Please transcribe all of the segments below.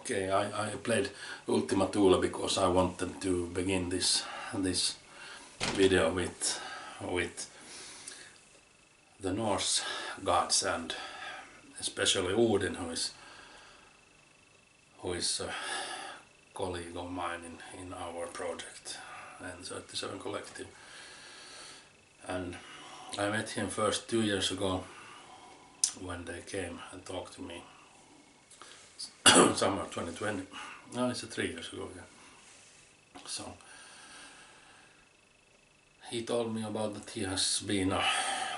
Okay, I played Ultima Thule because I wanted to begin this video with the Norse gods, and especially Odin, who is a colleague of mine in our project N37 Collective. And I met him first 2 years ago when they came and talked to me. Summer 2020. No, it's 3 years ago, yeah. So he told me about that he has been a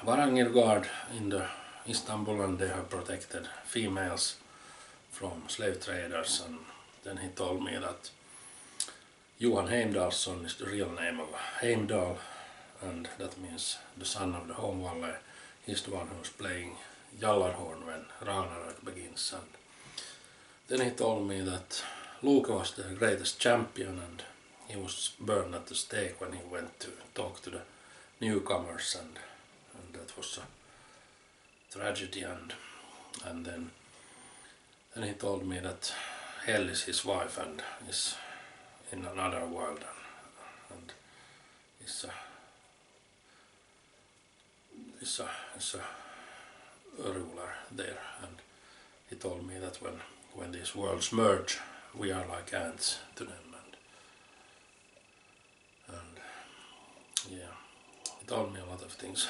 Varangir guard in the Istanbul, and they have protected females from slave traders. And then he told me that Johan Heimdallsson is the real name of Heimdall, and that means the son of the home valley. He's the one who's playing Jallarhorn when Ragnarök begins. And then he told me that Loke was the greatest champion, and he was burned at the stake when he went to talk to the newcomers, and that was a tragedy. And then he told me that Hel is his wife and is in another world, and is a ruler there. And he told me that when these worlds merge, we are like ants to them. And yeah, he told me a lot of things.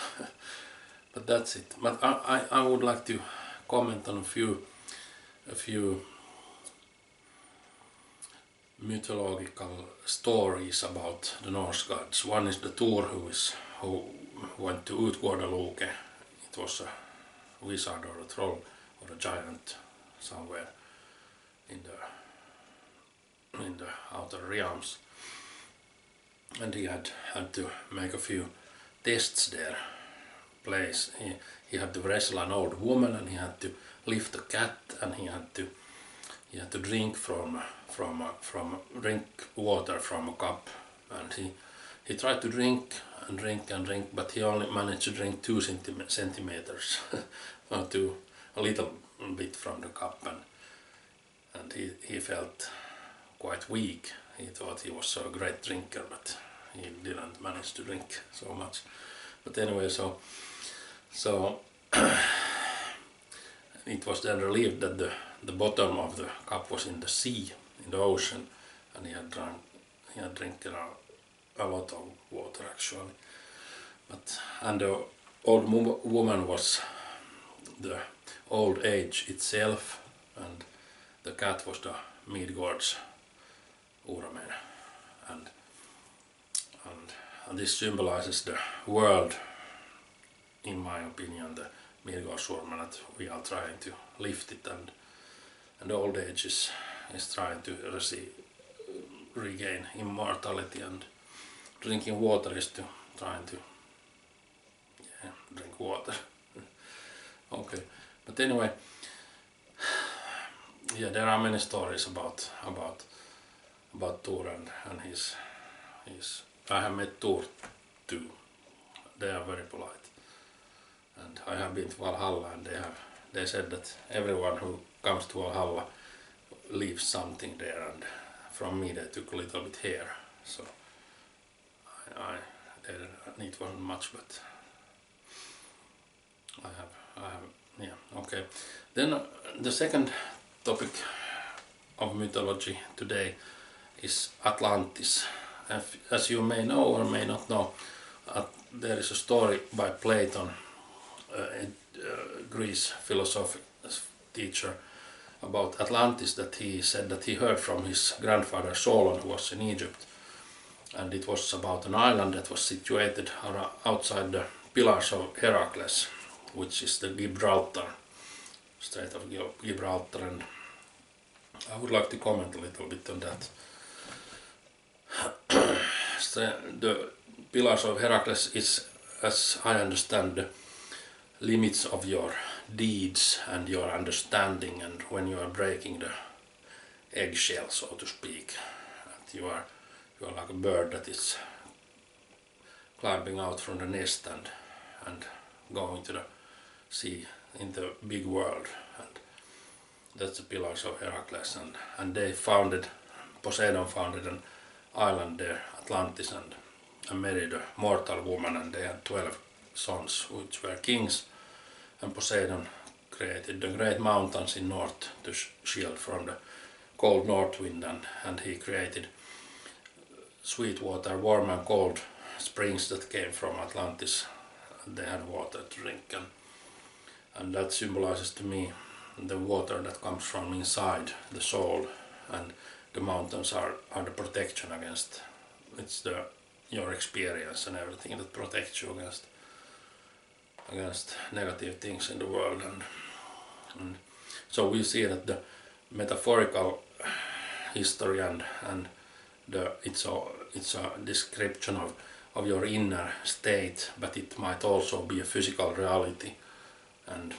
But that's it. But I would like to comment on a few mythological stories about the Norse gods. One is the Thor, who went to Utgårdaluke. It was a wizard or a troll or a giant somewhere in the outer realms, and he had to make a few tests there. He had to wrestle an old woman, and he had to lift a cat, and he had to drink drink water from a cup. And he tried to drink, but he only managed to drink 2 centimeters or a little bit from the cup, and he felt quite weak. He thought he was a great drinker, but he didn't manage to drink so much. But anyway, so it was then relieved that the bottom of the cup was in the sea, in the ocean, and he had drinking a lot of water actually. And the old woman was the old age itself, and the cat was the Midgård's Uramen, and this symbolizes the world, in my opinion, the Midgårdsormen, that we are trying to lift it, and the old age is trying to regain immortality, and drinking water is trying to drink water. Okay, but anyway, yeah, there are many stories about Thor and his. I have met Thor too. They are very polite, and I have been to Valhalla, and they said that everyone who comes to Valhalla leaves something there, and from me they took a little bit hair, so it wasn't much, but I have, yeah, okay. Then the second topic of mythology today is Atlantis. As you may know or may not know, there is a story by Plato, Greece philosophy teacher, about Atlantis, that he said that he heard from his grandfather Solon, who was in Egypt, and it was about an island that was situated outside the Pillars of Heracles, which is the Gibraltar, Strait of Gibraltar, and I would like to comment a little bit on that. The Pillars of Heracles is, as I understand, the limits of your deeds and your understanding, and when you are breaking the eggshell, so to speak, and you are like a bird that is climbing out from the nest and going to the sea in the big world, and That's the pillars of Heracles, and Poseidon founded an island there, Atlantis, and married a mortal woman, and they had 12 sons which were kings, and Poseidon created the great mountains in north to shield from the cold north wind, and he created sweet water, warm and cold springs that came from Atlantis. They had water to drink, and that symbolizes to me the water that comes from inside the soul, and the mountains are the protection against, it's your experience and everything that protects you against negative things in the world, and so we see that the metaphorical history and it's a description of your inner state, but it might also be a physical reality, and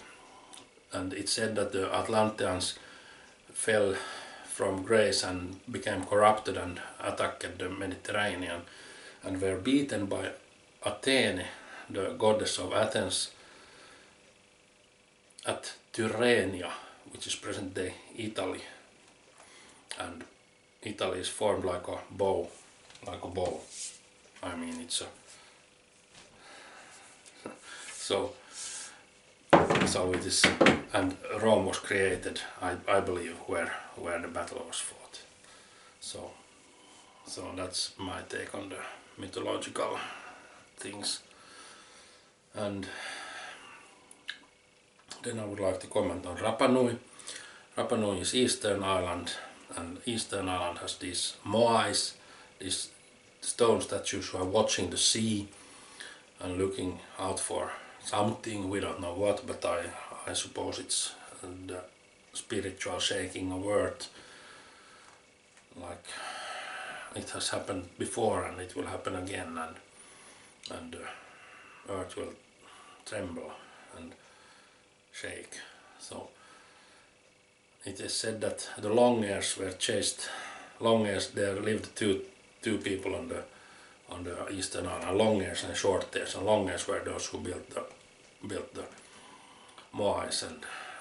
it's said that the Atlanteans fell from grace and became corrupted and attacked the Mediterranean and were beaten by Athene, the goddess of Athens, at Tyrrhenia, which is present-day Italy, and Italy is formed like a bow, I mean, it's a so it is, and Rome was created, I believe, where the battle was fought. So that's my take on the mythological things. And then I would like to comment on Rapa Nui. Rapa Nui is Eastern Island, and Eastern Island has these moais, these stone statues who are watching the sea and looking out for something, we don't know what, but I suppose it's the spiritual shaking of earth, like it has happened before and it will happen again, and earth will tremble and shake. So it is said that the Longears were chased. Longears, there lived two people on the Eastern Island, Longears and Shortairs, and Longears were those who built the moais,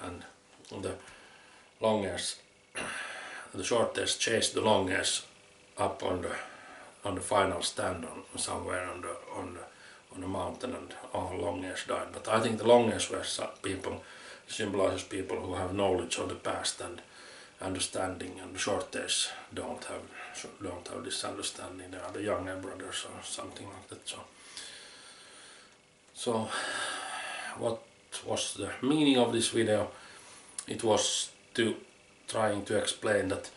and the Longears, the Shortairs chased the Longears up on the final stand somewhere on the mountain, and all Longears died. But I think the Longears were people, symbolizes people who have knowledge of the past and understanding, and the Shortairs don't have this understanding. They are the younger brothers or something like that. So what was the meaning of this video? It was trying to explain that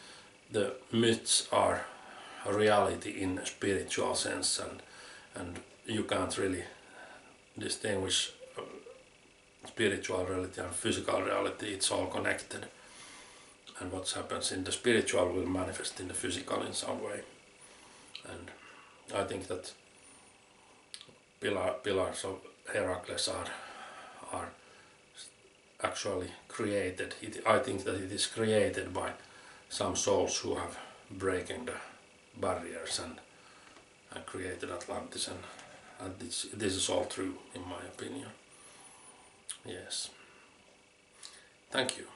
the myths are a reality in a spiritual sense, and you can't really distinguish spiritual reality and physical reality. It's all connected, and what happens in the spiritual will manifest in the physical in some way. And I think that pillars of Heracles are actually created. I think that it is created by some souls who have breaking the barriers and created Atlantis, and this is all true in my opinion. Yes. Thank you.